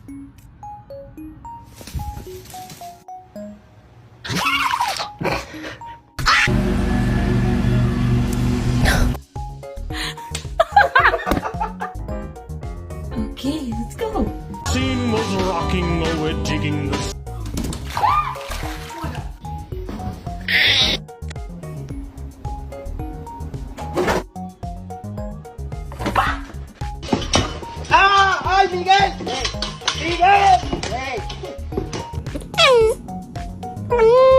Okay, let's go. Scene was rocking, oh, we're jigging the ¡Ah! ¡Ay, Miguel! ¡Miguel! ¡Hey!